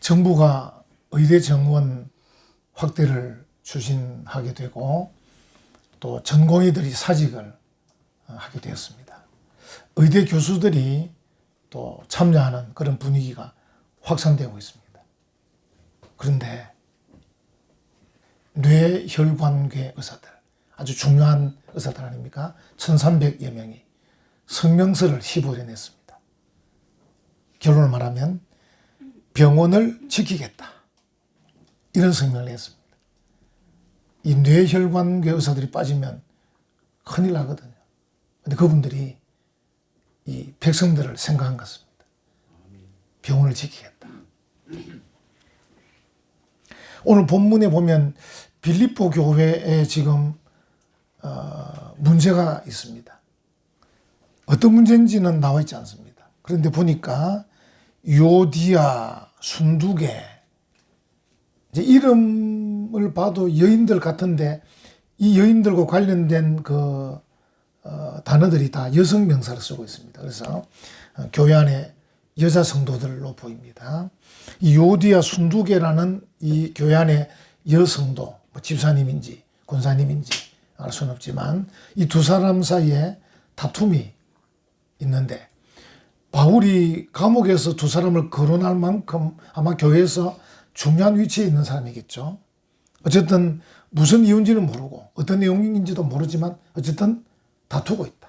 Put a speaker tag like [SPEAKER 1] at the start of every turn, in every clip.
[SPEAKER 1] 정부가 의대 정원 확대를 추진하게 되고 또 전공의들이 사직을 하게 되었습니다. 의대 교수들이 또 참여하는 그런 분위기가 확산되고 있습니다. 그런데 뇌혈관계 의사들, 아주 중요한 의사들 아닙니까? 1300여 명이 성명서를 휘보려냈습니다. 결론을 말하면 병원을 지키겠다, 이런 성명을 냈습니다. 이 뇌혈관계 의사들이 빠지면 큰일 나거든요. 근데 그분들이 이 백성들을 생각한 것 같습니다. 병원을 지키겠다. 오늘 본문에 보면 빌립보 교회에 지금 문제가 있습니다. 어떤 문제인지는 나와 있지 않습니다. 그런데 보니까 유오디아, 순두계, 이제 이름을 봐도 여인들 같은데 이 여인들과 관련된 그 단어들이 다 여성 명사를 쓰고 있습니다. 그래서 교회 안에 여자 성도들로 보입니다. 이 유오디아, 순두계라는 이 교회 안에 여성도, 뭐 집사님인지 권사님인지 알 수는 없지만 이 두 사람 사이에 다툼이 있는데, 바울이 감옥에서 두 사람을 거론할 만큼 아마 교회에서 중요한 위치에 있는 사람이겠죠. 어쨌든 무슨 이유인지는 모르고 어떤 내용인지도 모르지만 어쨌든 다투고 있다.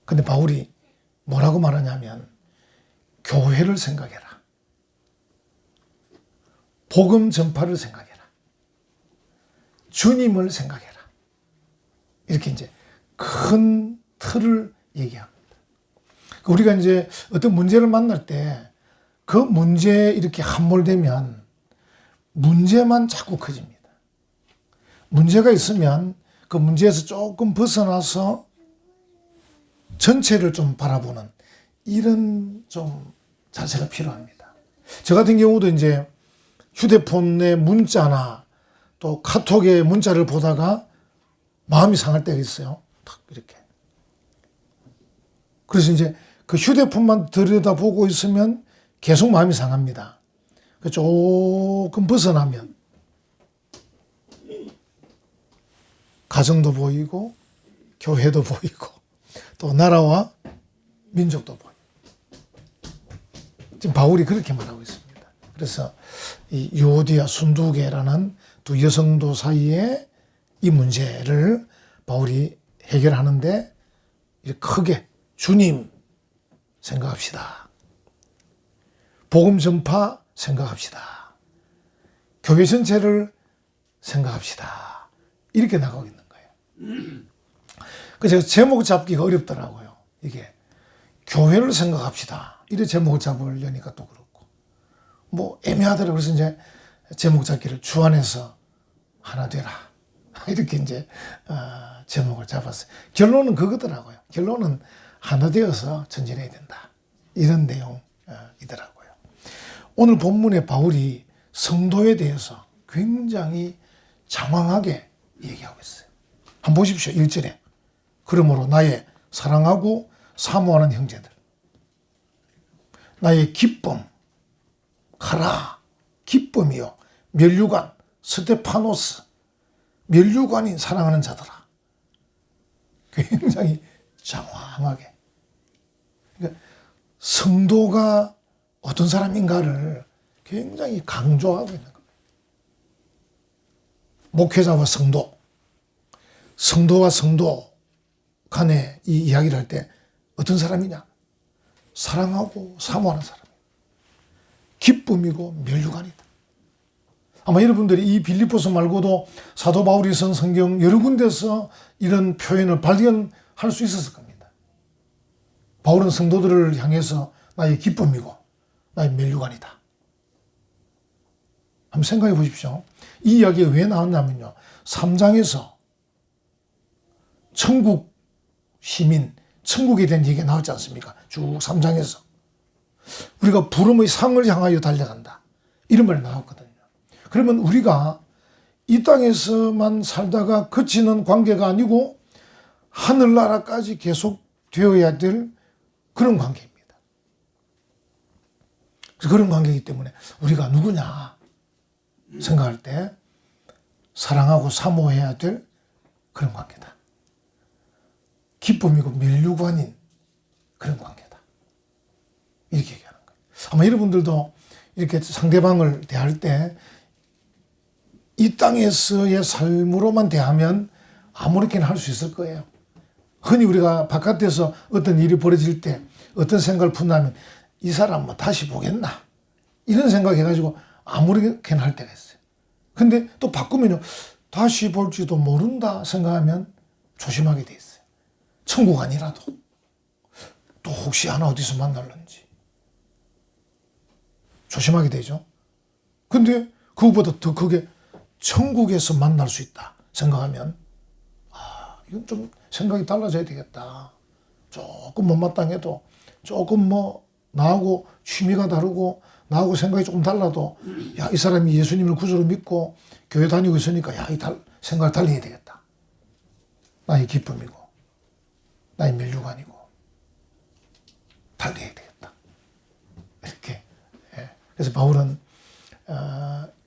[SPEAKER 1] 근데 바울이 뭐라고 말하냐면 교회를 생각해라. 복음 전파를 생각해라. 주님을 생각해라. 이렇게 이제 큰 틀을 얘기합니다. 우리가 이제 어떤 문제를 만날 때 그 문제에 이렇게 함몰되면 문제만 자꾸 커집니다. 문제가 있으면 그 문제에서 조금 벗어나서 전체를 좀 바라보는 이런 좀 자세가 필요합니다. 저 같은 경우도 이제 휴대폰의 문자나 또 카톡의 문자를 보다가 마음이 상할 때가 있어요. 탁 이렇게. 그래서 이제 그 휴대폰만 들여다보고 있으면 계속 마음이 상합니다. 조금 벗어나면 가정도 보이고 교회도 보이고 또 나라와 민족도 보이고. 지금 바울이 그렇게 말하고 있습니다. 그래서 이 유오디아, 순두계라는 두 여성도 사이에 이 문제를 바울이 해결하는데 크게 주님 생각합시다. 복음 전파 생각합시다. 교회 전체를 생각합시다. 이렇게 나가고 있는 거예요. 그래서 제목 잡기가 어렵더라고요. 이게 교회를 생각합시다. 이래 제목을 잡으려니까 또 그렇고 뭐 애매하더라고요. 그래서 이제 제목 잡기를 주 안에서 하나 되라. 이렇게 이제 제목을 잡았어요. 결론은 그거더라고요. 결론은 하나 되어서 전진해야 된다. 이런 내용이더라고요. 오늘 본문에 바울이 성도에 대해서 굉장히 장황하게 얘기하고 있어요. 한번 보십시오. 1절에 그러므로 나의 사랑하고 사모하는 형제들, 나의 기쁨, 카라, 기쁨이요, 면류관, 스테파노스, 면류관인 사랑하는 자들아. 굉장히 장황하게. 그러니까 성도가 어떤 사람인가를 굉장히 강조하고 있는 겁니다. 목회자와 성도, 성도와 성도 간에 이 이야기를 할 때 어떤 사람이냐? 사랑하고 사모하는 사람. 기쁨이고 면류관이다. 아마 여러분들이 이 빌립보서 말고도 사도 바울이 쓴 성경 여러 군데서 이런 표현을 발견할 수 있었을 겁니다. 바울은 성도들을 향해서 나의 기쁨이고 나의 면류관이다. 한번 생각해 보십시오. 이 이야기가 왜 나왔냐면요. 3장에서 천국 시민, 천국에 대한 얘기가 나왔지 않습니까? 쭉 3장에서. 우리가 부름의 상을 향하여 달려간다. 이런 말이 나왔거든요. 그러면 우리가 이 땅에서만 살다가 그치는 관계가 아니고 하늘나라까지 계속 되어야 될 그런 관계입니다. 그래서 그런 관계이기 때문에 우리가 누구냐 생각할 때 사랑하고 사모해야 될 그런 관계다. 기쁨이고 밀류관인 그런 관계다. 이렇게 얘기하는 거예요. 아마 여러분들도 이렇게 상대방을 대할 때 이 땅에서의 삶으로만 대하면 아무렇게나 할 수 있을 거예요. 흔히 우리가 바깥에서 어떤 일이 벌어질 때 어떤 생각을 푼다면 이 사람 뭐 다시 보겠나 이런 생각해가지고 아무렇게나 할 때가 있어요. 근데 또 바꾸면 다시 볼지도 모른다 생각하면 조심하게 돼 있어요. 천국 아니라도 또 혹시 하나 어디서 만날런지 조심하게 되죠. 근데 그거보다 더 크게 천국에서 만날 수 있다 생각하면 이건 좀 생각이 달라져야 되겠다. 조금 못마땅해도 조금 뭐 나하고 취미가 다르고 나하고 생각이 조금 달라도 야, 이 사람이 예수님을 구주로 믿고 교회 다니고 있으니까 야, 이 생각을 달리 해야 되겠다. 나의 기쁨이고 나의 면류관이고 달리 해야 되겠다. 이렇게. 그래서 바울은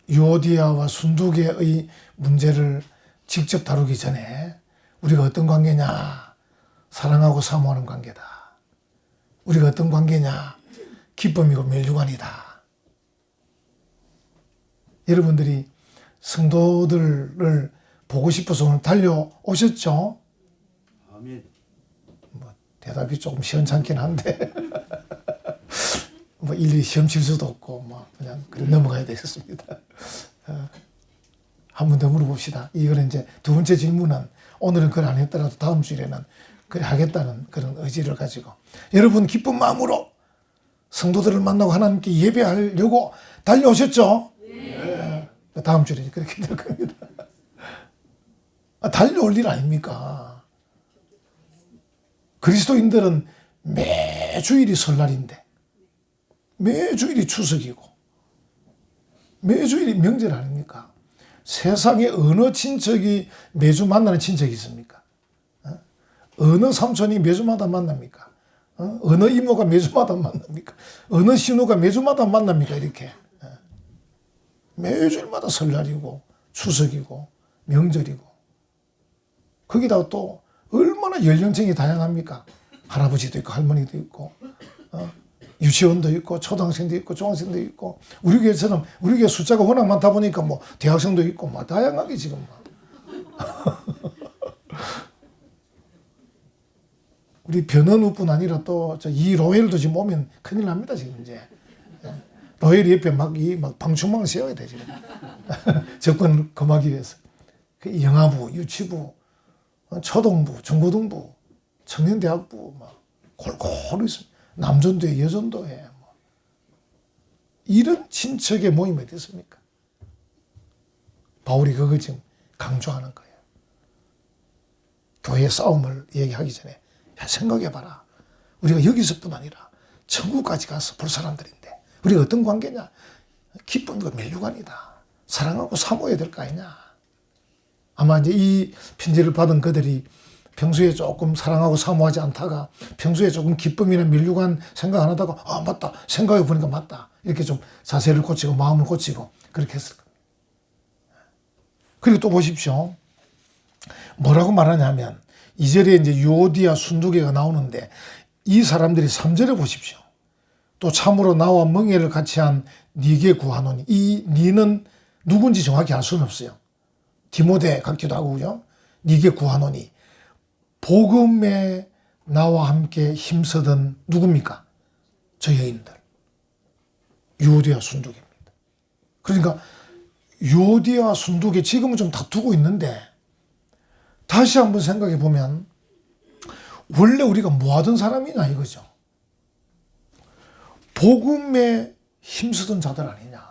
[SPEAKER 1] 유오디아와 순두계의 문제를 직접 다루기 전에 우리가 어떤 관계냐? 사랑하고 사모하는 관계다. 우리가 어떤 관계냐? 기쁨이고 면류관이다. 여러분들이 성도들을 보고 싶어서 오늘 달려오셨죠?
[SPEAKER 2] 아멘.
[SPEAKER 1] 뭐 대답이 조금 시원찮긴 한데 뭐 일일이 시험 칠 수도 없고 뭐 그냥 그래 넘어가야 되겠습니다. 한 번 더 물어봅시다. 이거는 이제 두 번째 질문은 오늘은 그걸 안 했더라도 다음 주일에는 그래 하겠다는 그런 의지를 가지고 여러분 기쁜 마음으로 성도들을 만나고 하나님께 예배하려고 달려오셨죠? 네. 다음 주일에 그렇게 될 겁니다. 달려올 일 아닙니까? 그리스도인들은 매주일이 설날인데 매주일이 추석이고 매주일이 명절 아닙니까? 세상에 어느 친척이 매주 만나는 친척이 있습니까? 어느 삼촌이 매주마다 만납니까? 어느 이모가 매주마다 만납니까? 어느 신우가 매주마다 만납니까? 이렇게. 매주일마다 설날이고 추석이고 명절이고 거기다가 또 얼마나 연령층이 다양합니까? 할아버지도 있고 할머니도 있고 유치원도 있고 초등학생도 있고 중학생도 있고 우리 교회처럼 우리 교회 숫자가 워낙 많다 보니까 뭐 대학생도 있고 뭐 다양하게 지금 우리 변은우뿐 아니라 또 이 로엘도 지금 오면 큰일 납니다 지금 이제 로엘 옆에 막 방충망을 세워야 돼 지금 접근을 금하기 위해서 그 영아부, 유치부, 초등부, 중고등부, 청년대학부 막 골고루 있습니다. 남전도에 여전도에 뭐. 이런 친척의 모임이 어디 있습니까? 바울이 그걸 지금 강조하는 거예요. 교회 싸움을 얘기하기 전에 야, 생각해봐라. 우리가 여기서뿐 아니라 천국까지 가서 볼 사람들인데 우리가 어떤 관계냐? 기쁨과 면류관이다. 사랑하고 사모해야 될 거 아니냐? 아마 이제 이 편지를 받은 그들이 평소에 조금 사랑하고 사모하지 않다가 평소에 조금 기쁨이나 면류관 생각 안 하다가 아 맞다 생각해 보니까 맞다 이렇게 좀 자세를 고치고 마음을 고치고 그렇게 했을 겁니다. 그리고 또 보십시오. 뭐라고 말하냐면 2절에 이제 유오디아 순두계가 나오는데 이 사람들이 3절에 보십시오. 또 참으로 나와 멍에를 같이 한 니게 구하노니 이 니는 누군지 정확히 알 수는 없어요. 디모데 같기도 하고 그죠? 니게 구하노니 복음에 나와 함께 힘쓰던 누굽니까? 저 여인들. 유오디아 순두계입니다. 그러니까 유오디아 순두계 지금은 좀 다투고 있는데 다시 한번 생각해 보면 원래 우리가 뭐 하던 사람이냐 이거죠. 복음에 힘쓰던 자들 아니냐.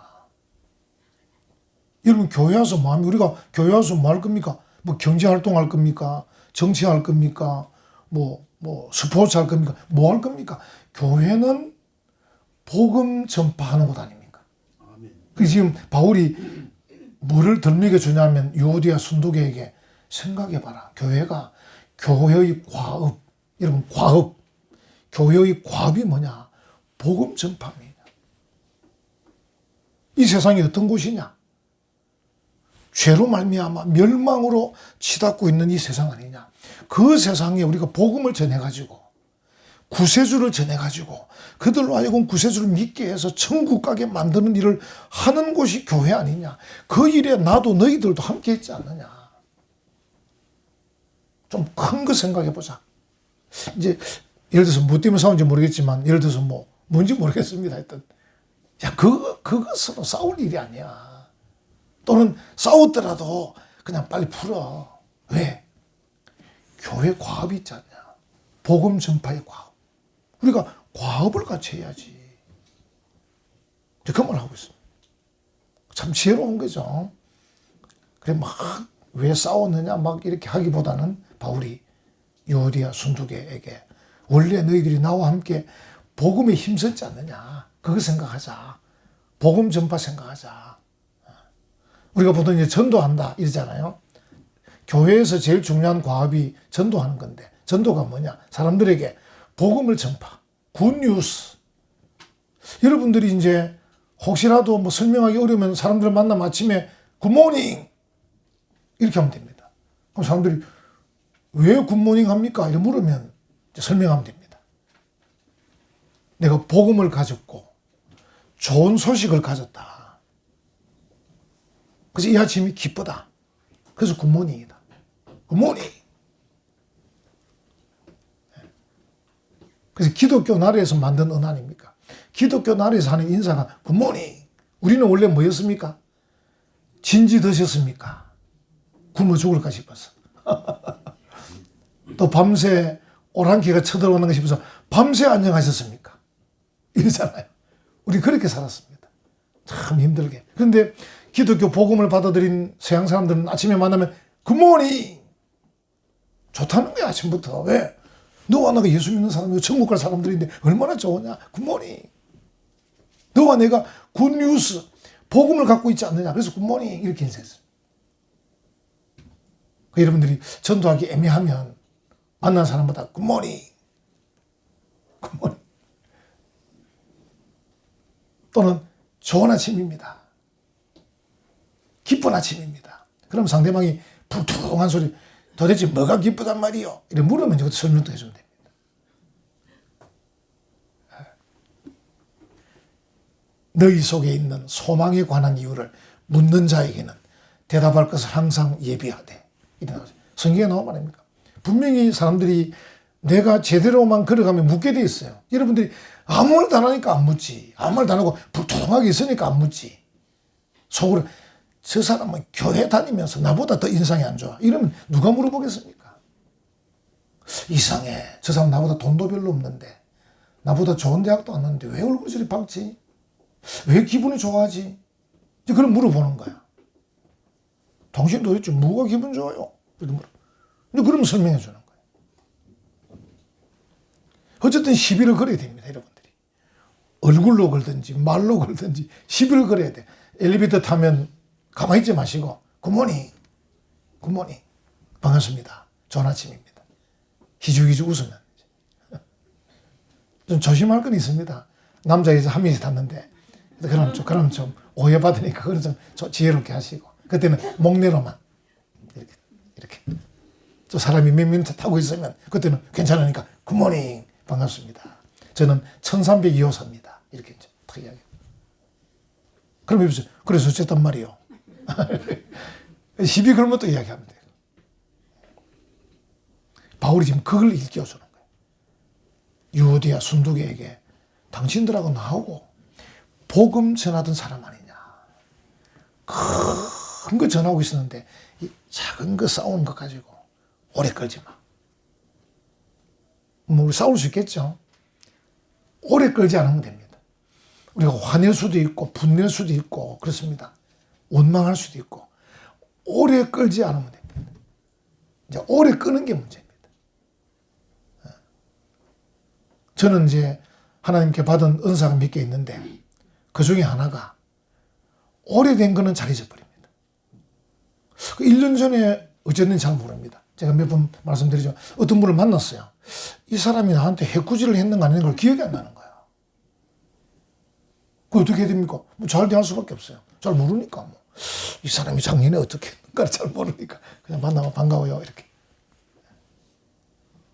[SPEAKER 1] 여러분 교회 와서 뭐 하면 우리가 교회 와서 뭐 할 겁니까? 뭐 경제활동 할 겁니까? 정치할 겁니까? 뭐 스포츠 할 겁니까? 뭐 할 겁니까? 교회는 복음 전파하는 곳 아닙니까? 그 지금 바울이 뭐를 덜미게 주냐면 유오디아 순두계에게 생각해봐라. 교회가 교회의 과업, 여러분 과업, 교회의 과업이 뭐냐? 복음 전파입니다. 이 세상이 어떤 곳이냐? 죄로 말미암아 멸망으로 치닫고 있는 이 세상 아니냐? 그 세상에 우리가 복음을 전해가지고 구세주를 전해가지고 그들로 하여금 구세주를 믿게 해서 천국 가게 만드는 일을 하는 곳이 교회 아니냐? 그 일에 나도 너희들도 함께 했지 않느냐? 좀 큰 거 생각해 보자. 이제 예를 들어서 뭐 때문에 싸운지 모르겠지만 예를 들어서 뭐 뭔지 모르겠습니다. 하여튼 야 그것으로 싸울 일이 아니야. 또는 싸웠더라도 그냥 빨리 풀어. 왜? 교회 과업이 있지 않냐. 복음 전파의 과업. 우리가 과업을 같이 해야지. 그 말을 하고 있습니다. 참 지혜로운 거죠. 그래 막 왜 싸웠느냐 막 이렇게 하기보다는 바울이 유오디아 순두계에게 원래 너희들이 나와 함께 복음에 힘썼지 않느냐. 그거 생각하자. 복음 전파 생각하자. 우리가 보통 이제 전도한다 이러잖아요. 교회에서 제일 중요한 과업이 전도하는 건데 전도가 뭐냐? 사람들에게 복음을 전파. 굿뉴스. 여러분들이 이제 혹시라도 뭐 설명하기 어려우면 사람들을 만나면 아침에 굿모닝 이렇게 하면 됩니다. 그럼 사람들이 왜 굿모닝 합니까? 이렇게 물으면 설명하면 됩니다. 내가 복음을 가졌고 좋은 소식을 가졌다. 그래서 이 아침이 기쁘다. 그래서 굿모닝이다. 굿모닝. 그래서 기독교 나라에서 만든 언어입니까? 기독교 나라에서 하는 인사가 굿모닝. 우리는 원래 뭐였습니까? 진지 드셨습니까? 굶어 죽을까 싶어서. 또 밤새 오랑캐가 쳐들어오는 거 싶어서 밤새 안녕하셨습니까? 이러잖아요. 우리 그렇게 살았습니다. 참 힘들게. 그런데 기독교 복음을 받아들인 서양 사람들은 아침에 만나면 굿모닝. 좋다는 거야 아침부터. 왜? 너와 나가 예수 믿는 사람이고 천국 갈 사람들인데 얼마나 좋으냐. 굿모닝. 너와 내가 굿뉴스 복음을 갖고 있지 않느냐. 그래서 굿모닝 이렇게 인사했어요. 여러분들이 전도하기 애매하면 만난 사람마다 굿모닝. 굿모닝. 또는 좋은 아침입니다. 기쁜 아침입니다. 그럼 상대방이 불퉁한 소리 도대체 뭐가 기쁘단 말이요? 이렇게 물으면 이것도 설명도 해주면 됩니다. 너희 속에 있는 소망에 관한 이유를 묻는 자에게는 대답할 것을 항상 예비하되. 성경에 나온 말입니까? 분명히 사람들이 내가 제대로만 걸어가면 묻게 돼 있어요. 여러분들이 아무 말도 안 하니까 안 묻지. 아무 말도 안 하고 불통하게 있으니까 안 묻지. 속으로 저 사람은 교회 다니면서 나보다 더 인상이 안 좋아. 이러면 누가 물어보겠습니까? 이상해. 저 사람 나보다 돈도 별로 없는데 나보다 좋은 대학도 안 왔는데 왜 얼굴이 저리 밝지? 왜 기분이 좋아하지? 이제 그럼 물어보는 거야. 당신 도대체 뭐가 기분 좋아요? 이렇게 물어. 이제 그러면 설명해 주는 거예요. 어쨌든 시비를 걸어야 됩니다, 여러분들이. 얼굴로 걸든지 말로 걸든지 시비를 걸어야 돼. 엘리베이터 타면 가만히 있지 마시고 굿모닝, 굿모닝, 반갑습니다. 좋은 아침입니다. 희죽희죽 웃으면. 좀 조심할 건 있습니다. 남자 여자 한 명이 탔는데 그럼 좀 오해받으니까 그건 좀 지혜롭게 하시고 그때는 목내로만 이렇게 또 사람이 몇 미터 타고 있으면 그때는 괜찮으니까 굿모닝 반갑습니다. 저는 1302호사입니다. 이렇게 탁 이야기. 그럼 여기서 그래서 어쨌단 말이요. 시비 걸면 또 이야기하면 돼요. 바울이 지금 그걸 일깨워주는 거예요. 유오디아 순두계에게 당신들하고 나하고 복음 전하던 사람 아니냐. 큰 거 전하고 있었는데 이 작은 거 싸우는 것 가지고 오래 끌지 마. 뭐 우리 싸울 수 있겠죠. 오래 끌지 않으면 됩니다. 우리가 화낼 수도 있고 분낼 수도 있고 그렇습니다. 원망할 수도 있고 오래 끌지 않으면 됩니다. 이제 오래 끄는 게 문제입니다. 저는 이제 하나님께 받은 은사가 몇 개 있는데 그 중에 하나가 오래된 거는 잘 잊어버립니다. 1년 전에 어쨌는지 잘 모릅니다. 제가 몇 번 말씀드리죠. 어떤 분을 만났어요. 이 사람이 나한테 해코지를 했는 거 아닌 걸 기억이 안 나는 거예요. 그 어떻게 해야 됩니까? 뭐 잘 대할 수밖에 없어요. 잘 모르니까 뭐. 이 사람이 작년에 어떻게 했는가를 잘 모르니까 그냥 만나면 반가워요 이렇게.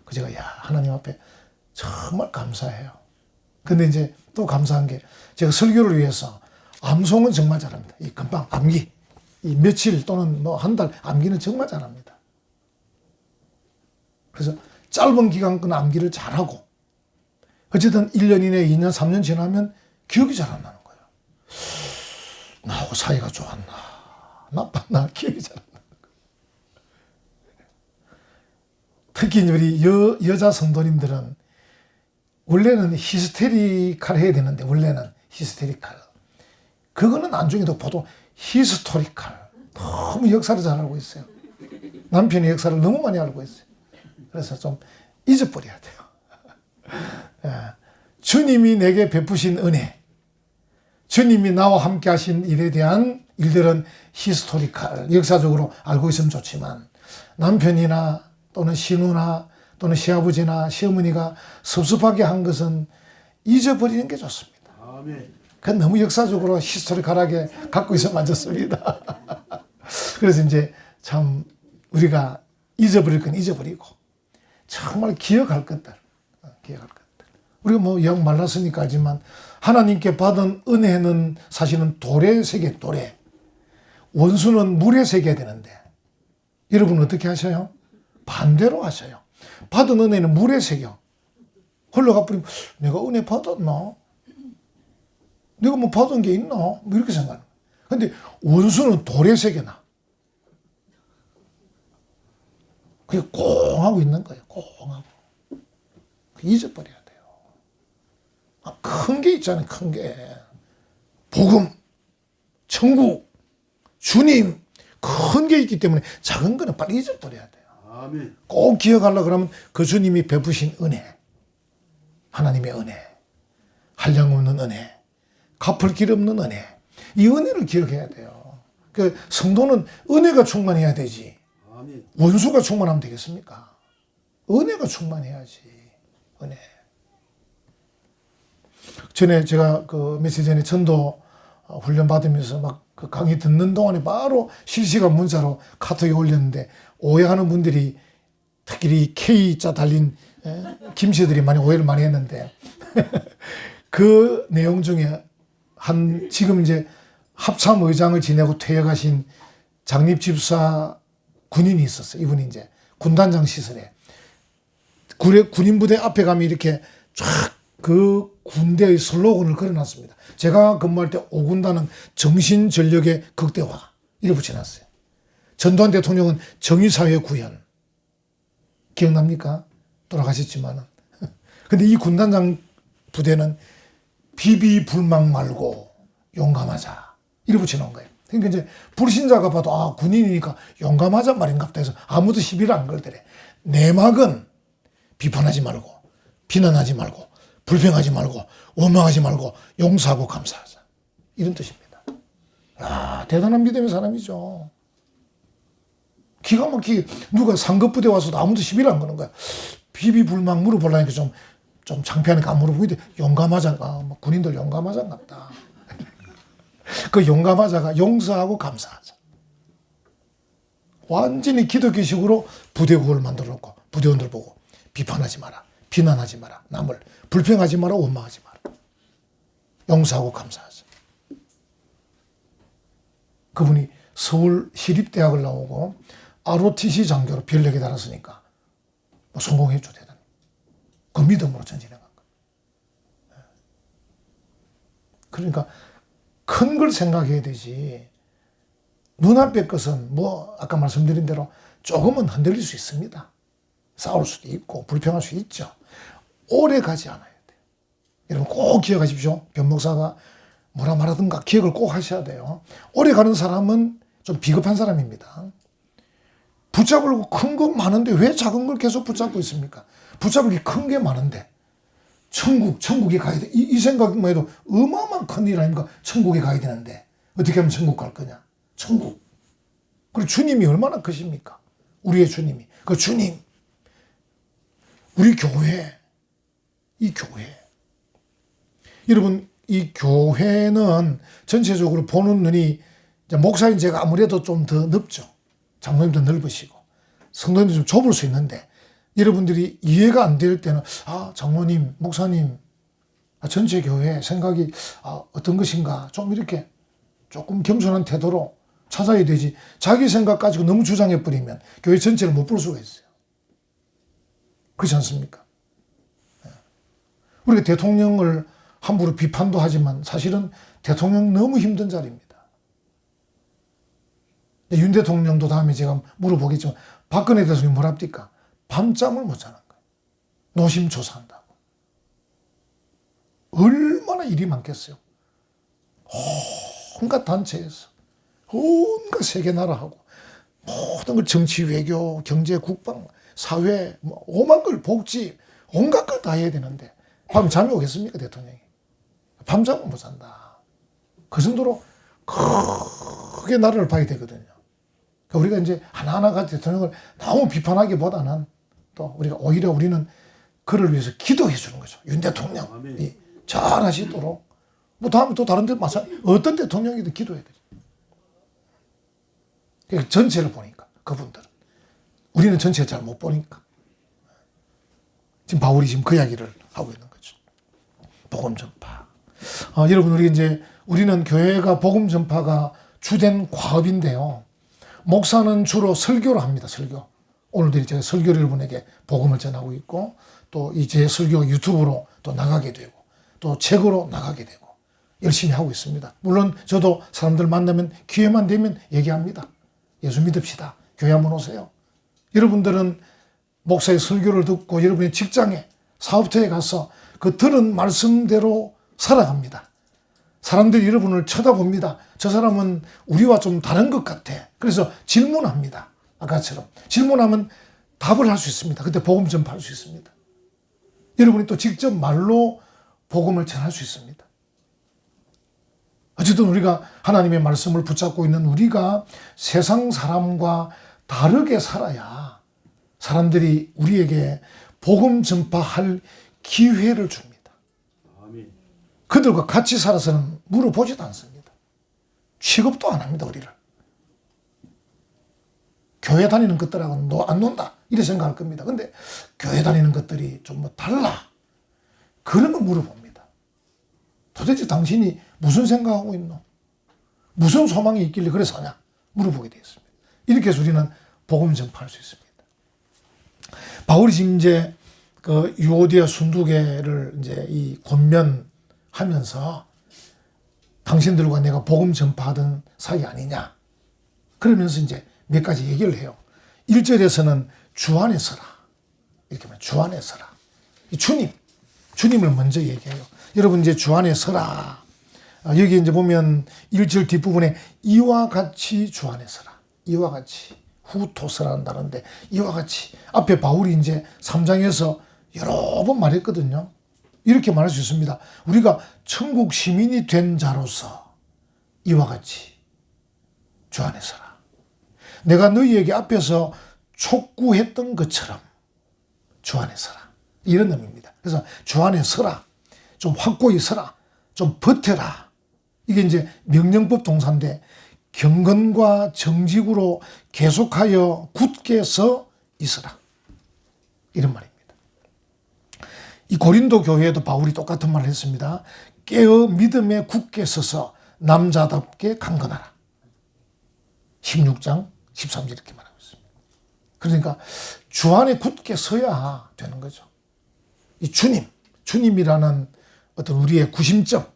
[SPEAKER 1] 그 제가 하나님 앞에 정말 감사해요. 근데 이제 또 감사한 게 제가 설교를 위해서 암송은 정말 잘합니다. 이 금방 암기, 이 며칠 또는 뭐 한 달 암기는 정말 잘합니다. 그래서 짧은 기간 건 암기를 잘하고 어쨌든 1년 이내 2년 3년 지나면 기억이 잘 안 나는 거예요. 나하고 사이가 좋았나 나빴나 기억이 잘 안 나는 거예요. 특히 우리 여자 성도님들은 원래는 히스테리칼 해야 되는데 원래는 히스테리칼 그거는 안중에도 보통 히스토리칼 너무 역사를 잘 알고 있어요. 남편의 역사를 너무 많이 알고 있어요. 그래서 좀 잊어버려야 돼요. 주님이 내게 베푸신 은혜, 주님이 나와 함께 하신 일에 대한 일들은 히스토리칼, 역사적으로 알고 있으면 좋지만 남편이나 또는 시누나 또는 시아버지나 시어머니가 섭섭하게 한 것은 잊어버리는 게 좋습니다. 그건 너무 역사적으로 히스토리칼하게 갖고 있으면 안 좋습니다. 그래서 이제 참 우리가 잊어버릴 건 잊어버리고 정말 기억할 것들. 우리가 뭐 영 말랐으니까 알지만 하나님께 받은 은혜는 사실은 돌의 세계, 돌에. 원수는 물에 새겨야 되는데 여러분 어떻게 하셔요? 반대로 하셔요. 받은 은혜는 물에 새겨. 흘러가 버리면 내가 은혜 받았나? 내가 뭐 받은 게 있나? 뭐 이렇게 생각하는 거예요. 근데 원수는 돌에 새겨놔. 그게 꽁 하고 있는 거예요. 꽁 하고. 잊어버려야 돼요. 큰 게 있잖아요. 큰 게. 복음, 천국, 주님 큰 게 있기 때문에 작은 거는 빨리 잊어버려야 돼요. 아멘. 꼭 기억하려고 그러면 그 주님이 베푸신 은혜, 하나님의 은혜, 한량 없는 은혜, 갚을 길 없는 은혜, 이 은혜를 기억해야 돼요. 그 성도는 은혜가 충만해야 되지. 아멘. 원수가 충만하면 되겠습니까? 은혜가 충만해야지. 은혜. 전에 제가 그 며칠 전에 전도 훈련 받으면서 막 그 강의 듣는 동안에 바로 실시간 문자로 카톡에 올렸는데 오해하는 분들이 특히 K자 달린 김씨들이 많이 오해를 많이 했는데 그 내용 중에 지금 이제 합참 의장을 지내고 퇴역하신 장립집사 군인이 있었어요. 이분이 이제 군단장 시설에 군인부대 앞에 가면 이렇게 쫙 그 군대의 슬로건을 걸어놨습니다. 제가 근무할 때 5군단은 정신전력의 극대화 이를 붙여놨어요. 전두환 대통령은 정의사회 구현 기억납니까? 돌아가셨지만은. 근데 이 군단장 부대는 비비불망 말고 용감하자 이를 붙여놓은 거예요. 그러니까 이제 불신자가 봐도 군인이니까 용감하자 말인갑다 해서 아무도 시비를 안 걸더래. 내막은 비판하지 말고 비난하지 말고 불평하지 말고 원망하지 말고 용서하고 감사하자 이런 뜻입니다. 대단한 믿음의 사람이죠. 기가 막히게 누가 상급부대 와서도 아무도 시비를 안 거는 거야. 비비불망 물어보려니까 좀 창피하니까 안 물어보는데 용감하자. 뭐 군인들 용감하자갑다. 그 용감하자가 용서하고 감사하자. 완전히 기독교식으로 부대국을 만들어 놓고 부대원들 보고 비판하지 마라. 비난하지 마라. 남을 불평하지 마라. 원망하지 마라. 용서하고 감사하자. 그분이 서울 시립대학을 나오고 ROTC 장교로 별력에 달았으니까 뭐 성공했죠. 대단히. 그 믿음으로 전진해 간 거예요. 그러니까 큰 걸 생각해야 되지. 눈앞의 것은 뭐 아까 말씀드린 대로 조금은 흔들릴 수 있습니다. 싸울 수도 있고 불평할 수 있죠. 오래 가지 않아야 돼요. 여러분 꼭 기억하십시오. 변 목사가 뭐라 말하든가 기억을 꼭 하셔야 돼요. 오래 가는 사람은 좀 비겁한 사람입니다. 붙잡을 큰 거 많은데 왜 작은 걸 계속 붙잡고 있습니까? 붙잡을 게 큰 게 많은데 천국에 가야 돼. 이 생각만 해도 어마어마한 큰 일 아닙니까? 천국에 가야 되는데 어떻게 하면 천국 갈 거냐? 천국. 그리고 주님이 얼마나 크십니까? 우리의 주님이. 그 주님. 우리 교회. 이 교회. 여러분 이 교회는 전체적으로 보는 눈이 목사인 제가 아무래도 좀 더 넓죠. 장로님도 넓으시고 성도님도 좀 좁을 수 있는데 여러분들이 이해가 안 될 때는 장로님, 목사님, 전체 교회 생각이 어떤 것인가 좀 이렇게 조금 겸손한 태도로 찾아야 되지 자기 생각 가지고 너무 주장해버리면 교회 전체를 못 볼 수가 있어요. 그렇지 않습니까? 우리가 대통령을 함부로 비판도 하지만 사실은 대통령 너무 힘든 자리입니다. 윤 대통령도 다음에 제가 물어보겠지만 박근혜 대통령이 뭐랍니까? 밤잠을 못 자는 거예요. 노심초사한다고. 얼마나 일이 많겠어요. 온갖 단체에서 온갖 세계 나라하고 모든 걸 정치, 외교, 경제, 국방, 사회, 오만 걸 복지, 온갖 걸 다 해야 되는데 밤에 잠이 오겠습니까, 대통령이? 밤잠을 못 잔다. 그 정도로 크게 나라를 봐야 되거든요. 그러니까 우리가 이제 하나하나가 대통령을 너무 비판하기보다는 또 우리가 오히려 우리는 그를 위해서 기도해 주는 거죠. 윤 대통령이 잘 하시도록. 뭐 다음에 또 다른 데 마찬가지, 어떤 대통령이든 기도해야 되죠. 그러니까 전체를 보니까, 그분들은. 우리는 전체를 잘 못 보니까. 지금 바울이 지금 그 이야기를 하고 있는 거죠. 복음 전파. 여러분, 우리는 교회가 복음 전파가 주된 과업인데요. 목사는 주로 설교를 합니다. 설교. 오늘도 제가 설교를 여러분에게 복음을 전하고 있고, 또 제 설교가 유튜브로 또 나가게 되고, 또 책으로 나가게 되고, 열심히 하고 있습니다. 물론 저도 사람들 만나면 기회만 되면 얘기합니다. 예수 믿읍시다. 교회 한번 오세요. 여러분들은 목사의 설교를 듣고 여러분의 직장에, 사업터에 가서 그 들은 말씀대로 살아갑니다. 사람들이 여러분을 쳐다봅니다. 저 사람은 우리와 좀 다른 것 같아. 그래서 질문합니다. 아까처럼. 질문하면 답을 할 수 있습니다. 그때 복음 전파할 수 있습니다. 여러분이 또 직접 말로 복음을 전할 수 있습니다. 어쨌든 우리가 하나님의 말씀을 붙잡고 있는 우리가 세상 사람과 다르게 살아야 사람들이 우리에게 복음 전파할 기회를 줍니다. 그들과 같이 살아서는 물어보지도 않습니다. 취급도 안 합니다, 우리를. 교회 다니는 것들하고는 너 안 논다, 이래 생각할 겁니다. 근데 교회 다니는 것들이 좀 달라. 그런 거 물어봅니다. 도대체 당신이 무슨 생각하고 있노? 무슨 소망이 있길래 그래 사냐? 물어보게 되었습니다. 이렇게 해서 우리는 복음 전파할 수 있습니다. 바울이 지금 이제 그 유오디아 순두개를 이제 이 권면하면서 당신들과 내가 복음 전파하던 사이 아니냐? 그러면서 이제 몇 가지 얘기를 해요. 1절에서는 주 안에 서라. 이렇게 말해요. 주 안에 서라. 주님을 먼저 얘기해요. 여러분 이제 주 안에 서라. 여기 이제 보면 1절 뒷부분에 이와 같이 주 안에 서라. 이와 같이. 후토서라는 단어인데 이와 같이. 앞에 바울이 이제 3장에서 여러 번 말했거든요. 이렇게 말할 수 있습니다. 우리가 천국 시민이 된 자로서 이와 같이 주 안에 서라. 내가 너희에게 앞에서 촉구했던 것처럼 주 안에 서라. 이런 의미입니다. 그래서 주 안에 서라. 좀 확고히 서라. 좀 버텨라. 이게 이제 명령법 동사인데 경건과 정직으로 계속하여 굳게 서 있어라. 이런 말입니다. 이 고린도 교회에도 바울이 똑같은 말을 했습니다. 깨어 믿음에 굳게 서서 남자답게 강건하라. 16장 13절 이렇게 말하고 있습니다. 그러니까 주 안에 굳게 서야 되는 거죠. 이 주님이라는 어떤 우리의 구심점,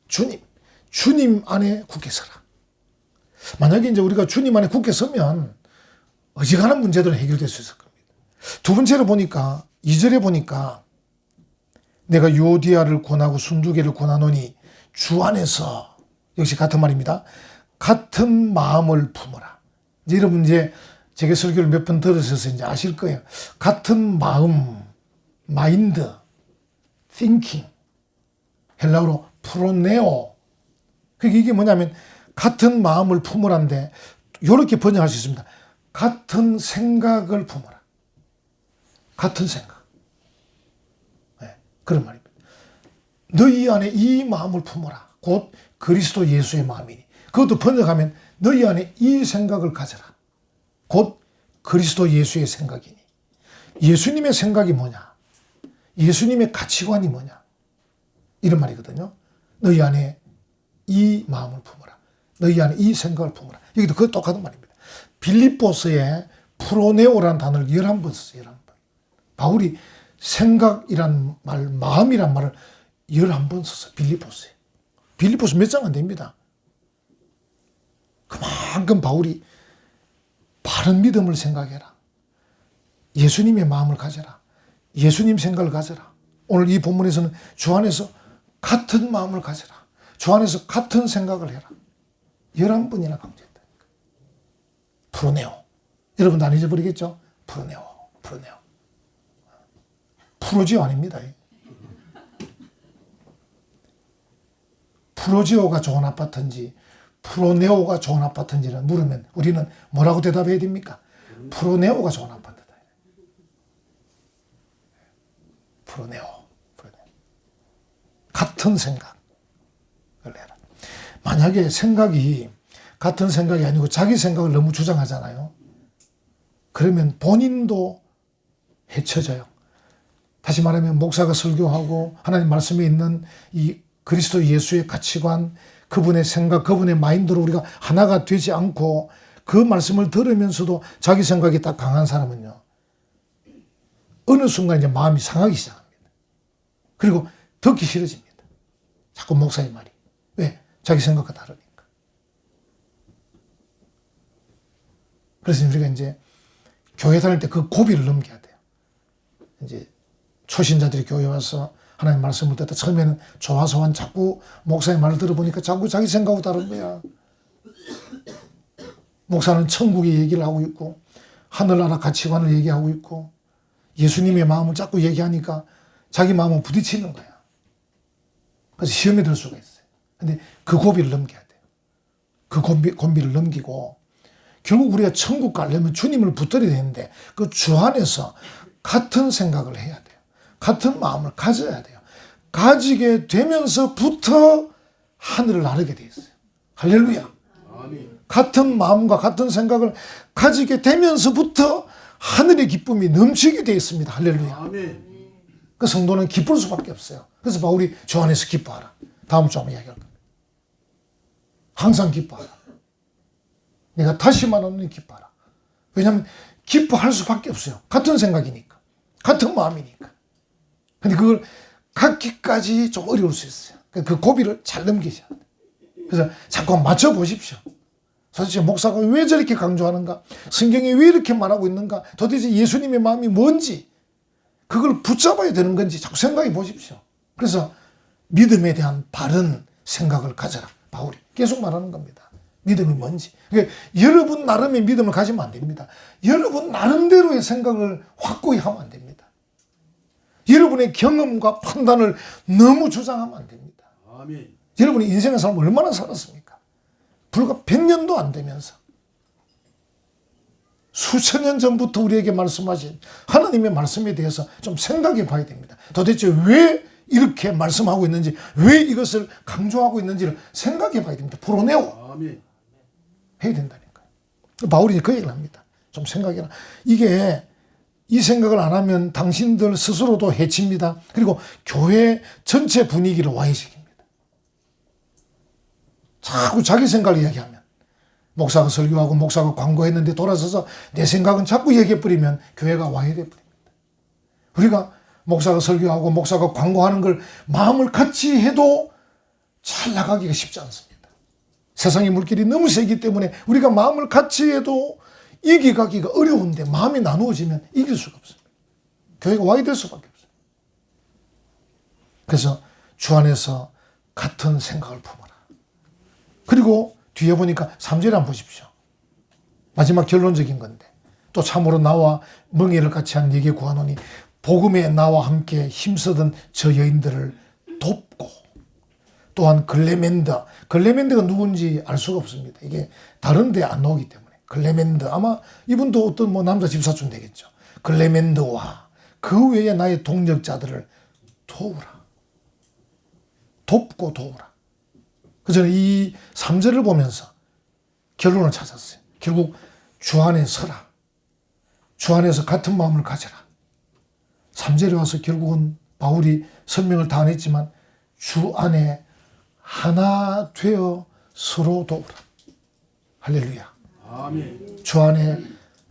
[SPEAKER 1] 주님 안에 굳게 서라. 만약에 이제 우리가 주님 안에 굳게 서면 어지간한 문제들은 해결될 수 있을 겁니다. 두 번째로 보니까 2절에 보니까 내가 유오디아를 권하고 순두개를 권하노니 주 안에서, 역시 같은 말입니다. 같은 마음을 품어라. 이제 여러분 이제 제게 설교를 몇 번 들으셔서 이제 아실 거예요. 같은 마음, 마인드, thinking, 헬라어로 프로네오. 그게 이게 뭐냐면 같은 마음을 품으란데 이렇게 번역할 수 있습니다. 같은 생각을 품어라. 같은 생각. 네, 그런 말입니다. 너희 안에 이 마음을 품어라. 곧 그리스도 예수의 마음이니. 그것도 번역하면 너희 안에 이 생각을 가져라. 곧 그리스도 예수의 생각이니. 예수님의 생각이 뭐냐? 예수님의 가치관이 뭐냐? 이런 말이거든요. 너희 안에 이 마음을 품어라. 너희 안에 이 생각을 품어라. 여기도 그 똑같은 말입니다. 빌립보서에 프로네오라는 단어를 11번 썼어요. 11번. 바울이 생각이란 말, 마음이란 말을 11번 썼어요. 빌립보서에. 빌립보서 몇 장 안 됩니다. 그만큼 바울이 바른 믿음을 생각해라. 예수님의 마음을 가져라. 예수님 생각을 가져라. 오늘 이 본문에서는 주 안에서 같은 마음을 가져라. 주 안에서 같은 생각을 해라. 11번이나 강조했다니까. 프로네오. 여러분도 안 잊어버리겠죠? 프로네오. 프로지오 아닙니다. 프로지오가 좋은 아파트인지 프로네오가 좋은 아파트인지를 물으면 우리는 뭐라고 대답해야 됩니까? 프로네오가 좋은 아파트다. 프로네오. 같은 생각을 해라. 만약에 생각이 같은 생각이 아니고 자기 생각을 너무 주장하잖아요. 그러면 본인도 해쳐져요. 다시 말하면 목사가 설교하고 하나님 말씀에 있는 이 그리스도 예수의 가치관, 그분의 생각, 그분의 마인드로 우리가 하나가 되지 않고 그 말씀을 들으면서도 자기 생각이 딱 강한 사람은요. 어느 순간 이제 마음이 상하기 시작합니다. 그리고 듣기 싫어집니다. 자꾸 목사의 말이. 왜? 자기 생각과 다르니까. 그래서 우리가 이제 교회 다닐 때 그 고비를 넘겨야 돼요. 이제 초신자들이 교회 와서 하나님 말씀을 듣다 처음에는 좋아서 자꾸 목사의 말을 들어보니까 자꾸 자기 생각하고 다른 거야. 목사는 천국의 얘기를 하고 있고 하늘나라 가치관을 얘기하고 있고 예수님의 마음을 자꾸 얘기하니까 자기 마음은 부딪히는 거야. 그래서 시험에 들 수가 있어요. 근데 그 고비를 넘겨야 돼요. 그 고비를 넘기고 결국 우리가 천국 가려면 주님을 붙들어야 되는데 그 주 안에서 같은 생각을 해야 돼요. 같은 마음을 가져야 돼요. 가지게 되면서부터 하늘을 나르게 돼 있어요. 할렐루야. 아멘. 같은 마음과 같은 생각을 가지게 되면서부터 하늘의 기쁨이 넘치게 돼 있습니다. 할렐루야. 아멘. 그 성도는 기쁠 수밖에 없어요. 그래서 바울이 주 안에서 기뻐하라. 다음 주 한번 이야기할 겁니다. 항상 기뻐하라. 내가 다시 말하는 기뻐하라. 왜냐하면 기뻐할 수밖에 없어요. 같은 생각이니까. 같은 마음이니까. 근데 그걸 갖기까지 좀 어려울 수 있어요. 그 고비를 잘 넘기셔야 돼요. 그래서 자꾸 맞춰보십시오. 도대체 목사가 왜 저렇게 강조하는가? 성경이 왜 이렇게 말하고 있는가? 도대체 예수님의 마음이 뭔지 그걸 붙잡아야 되는 건지 자꾸 생각해 보십시오. 그래서 믿음에 대한 바른 생각을 가져라. 바울이 계속 말하는 겁니다. 믿음이 뭔지. 그러니까 여러분 나름의 믿음을 가지면 안 됩니다. 여러분 나름대로의 생각을 확고히 하면 안 됩니다. 여러분의 경험과 판단을 너무 주장하면 안 됩니다. 아멘. 여러분이 인생의 삶을 얼마나 살았습니까? 불과 100년도 안 되면서 수천 년 전부터 우리에게 말씀하신 하나님의 말씀에 대해서 좀 생각해 봐야 됩니다. 도대체 왜 이렇게 말씀하고 있는지, 왜 이것을 강조하고 있는지를 생각해 봐야 됩니다. 풀어내고 아멘. 해야 된다니까요. 바울이 그 얘기를 합니다. 좀 생각해라. 이게 이 생각을 안 하면 당신들 스스로도 해칩니다. 그리고 교회 전체 분위기를 와해시킵니다. 자꾸 자기 생각을 이야기하면 목사가 설교하고 목사가 광고했는데 돌아서서 내 생각은 자꾸 얘기해버리면 교회가 와해돼버립니다. 우리가 목사가 설교하고 목사가 광고하는 걸 마음을 같이 해도 잘 나가기가 쉽지 않습니다. 세상의 물길이 너무 세기 때문에 우리가 마음을 같이 해도 이겨가기가 어려운데 마음이 나누어지면 이길 수가 없습니다. 교회가 와해될 수밖에 없어요. 그래서 주 안에서 같은 생각을 품어라. 그리고 뒤에 보니까 3절에 한번 보십시오. 마지막 결론적인 건데 또 참으로 나와 멍에를 같이 한 네게 구하노니 복음에 나와 함께 힘쓰던 저 여인들을 돕고 또한 글레멘드가 누군지 알 수가 없습니다. 이게 다른 데 안 나오기 때문에 글레멘드 아마 이분도 어떤 남자 집사쯤 되겠죠. 글레멘드와 그 외에 나의 동력자들을 도우라. 돕고 도우라. 그 전에 이 3절을 보면서 결론을 찾았어요. 결국 주 안에 서라. 주 안에서 같은 마음을 가져라. 3절에 와서 결국은 바울이 설명을 다 안 했지만 주 안에 하나 되어 서로 도우라. 할렐루야.
[SPEAKER 2] 아멘.
[SPEAKER 1] 주 안에,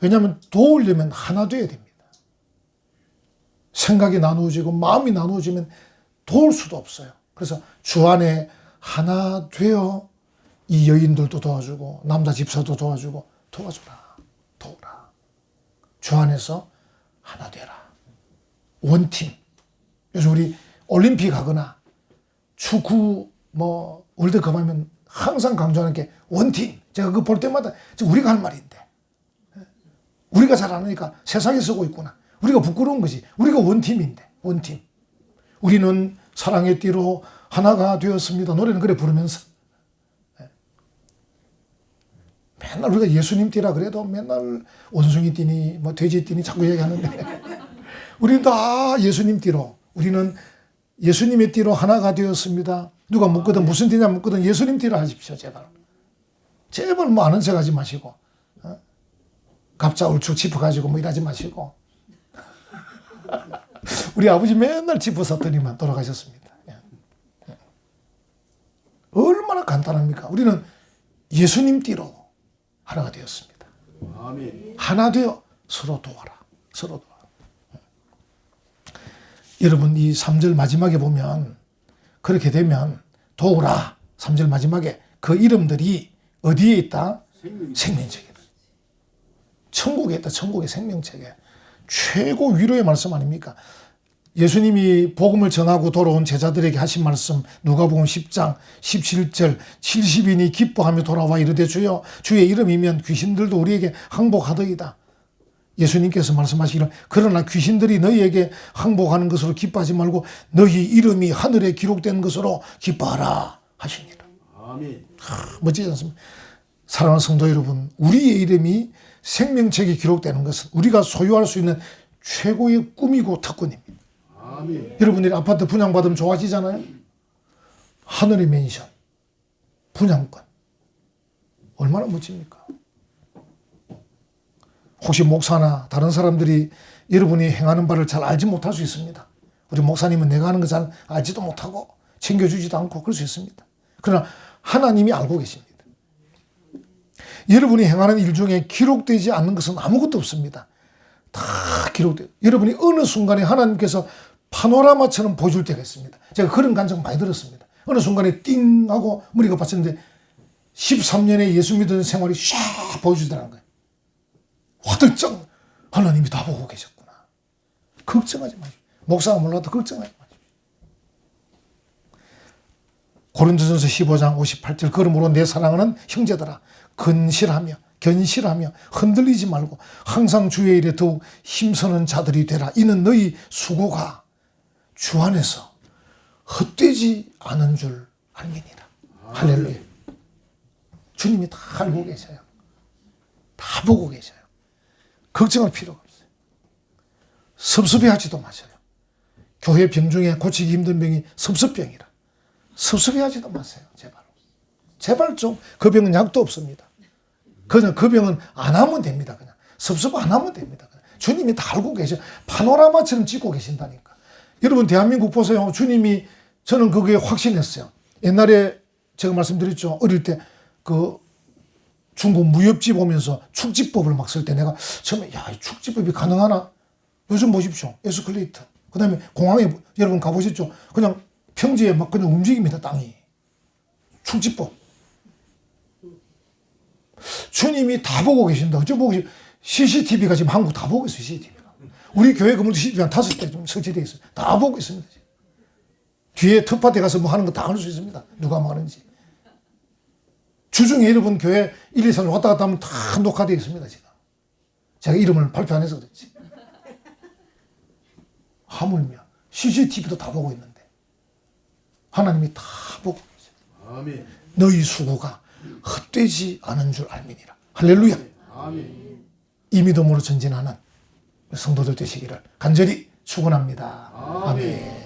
[SPEAKER 1] 왜냐하면 도우려면 하나 되어야 됩니다. 생각이 나누어지고 마음이 나누어지면 도울 수도 없어요. 그래서 주 안에 하나 되어 이 여인들도 도와주고 남자 집사도 도와주고 도와주라. 도우라. 주 안에서 하나 되라. 원팀. 요즘 우리 올림픽 하거나 축구 월드컵 하면 항상 강조하는 게 원팀. 제가 그거 볼 때마다 우리가 할 말인데 우리가 잘 안 하니까 세상에 쓰고 있구나. 우리가 부끄러운 거지. 우리가 원팀인데 원팀. 우리는 사랑의 띠로 하나가 되었습니다. 노래는 그래 부르면서 맨날 우리가 예수님 띠라 그래도 맨날 원숭이 띠니 돼지 띠니 자꾸 얘기하는데 우리는 다 예수님 띠로, 우리는 예수님의 띠로 하나가 되었습니다. 누가 묻거든 무슨 띠냐 묻거든 예수님 띠로 하십시오. 제발 아는 척 하지 마시고 갑자 울축 짚어가지고 이러지 마시고 우리 아버지 맨날 짚어섰더니만 돌아가셨습니다. 얼마나 간단합니까? 우리는 예수님 띠로 하나가 되었습니다.
[SPEAKER 2] 아멘.
[SPEAKER 1] 하나 되어 서로 도와라. 서로 도와라. 여러분 이 3절 마지막에 보면 그렇게 되면 도우라. 3절 마지막에 그 이름들이 어디에 있다? 생명책에. 천국에 있다. 천국의 생명책에. 최고 위로의 말씀 아닙니까? 예수님이 복음을 전하고 돌아온 제자들에게 하신 말씀 누가복음 10장 17절 70인이 기뻐하며 돌아와 이르되 주여 주의 이름이면 귀신들도 우리에게 항복하더이다. 예수님께서 말씀하시기를 그러나 귀신들이 너희에게 항복하는 것으로 기뻐하지 말고 너희 이름이 하늘에 기록된 것으로 기뻐하라 하시니라.
[SPEAKER 2] 아멘.
[SPEAKER 1] 멋지지 않습니까? 사랑하는 성도 여러분, 우리의 이름이 생명책에 기록되는 것은 우리가 소유할 수 있는 최고의 꿈이고 특권입니다.
[SPEAKER 2] 아멘.
[SPEAKER 1] 여러분들이 아파트 분양받으면 좋아지잖아요. 하늘의 맨션, 분양권. 얼마나 멋집니까? 혹시 목사나 다른 사람들이 여러분이 행하는 바를 잘 알지 못할 수 있습니다. 우리 목사님은 내가 하는 거 잘 알지도 못하고 챙겨주지도 않고 그럴 수 있습니다. 그러나 하나님이 알고 계십니다. 여러분이 행하는 일 중에 기록되지 않는 것은 아무것도 없습니다. 다 기록돼요. 여러분이 어느 순간에 하나님께서 파노라마처럼 보여줄 때가 있습니다. 제가 그런 간증 많이 들었습니다. 어느 순간에 띵 하고 머리가 받쳤는데 13년의 예수 믿는 생활이 샥 보여주더라는 거예요. 화들짝 하나님이 다 보고 계셨구나. 걱정하지 마십시오. 목사가 몰라도 걱정하지 마십시오. 고린도전서 15장 58절 그러므로 내 사랑하는 형제들아 견실하며 흔들리지 말고 항상 주의 일에 더욱 힘쓰는 자들이 되라. 이는 너희 수고가 주 안에서 헛되지 않은 줄 알미니라. 할렐루야. 주님이 다 알고 계셔요. 다 보고 계셔요. 걱정할 필요가 없어요. 섭섭해하지도 마세요. 교회 병 중에 고치기 힘든 병이 섭섭병이라. 섭섭해하지도 마세요. 제발 좀. 그 병은 약도 없습니다. 그냥 그 병은 안 하면 됩니다. 그냥 섭섭 안 하면 됩니다. 주님이 다 알고 계셔. 파노라마처럼 찍고 계신다니까. 여러분 대한민국 보세요. 주님이 저는 그게 확신했어요. 옛날에 제가 말씀드렸죠. 어릴 때 그 중국 무협지 보면서 축지법을 막 쓸 때 내가 처음에 야, 이 축지법이 가능하나? 요즘 보십시오. 에스컬레이터. 그 다음에 공항에 여러분 가보셨죠? 그냥 평지에 막 그냥 움직입니다. 땅이. 축지법. 주님이 다 보고 계신다. 어쩌 보고 CCTV가 지금 한국 다 보고 있어요. CCTV가. 우리 교회 건물도 CCTV 한 5대 좀 설치되어 있어요. 다 보고 있습니다. 지금. 뒤에 텃밭에 가서 뭐 하는 거 다 할 수 있습니다. 누가 뭐 하는지. 주중에 여러분 교회 1, 2, 3 왔다 갔다 하면 다 녹화되어 있습니다. 지금. 제가 이름을 발표 안 해서 그렇지. 하물며 CCTV도 다 보고 있는데 하나님이 다 보고 계세요.
[SPEAKER 2] 아멘.
[SPEAKER 1] 너희 수고가 헛되지 않은 줄 알미니라. 할렐루야.
[SPEAKER 2] 아멘.
[SPEAKER 1] 이 믿음으로 전진하는 성도들 되시기를 간절히 축원합니다.
[SPEAKER 2] 아멘.
[SPEAKER 1] 아멘.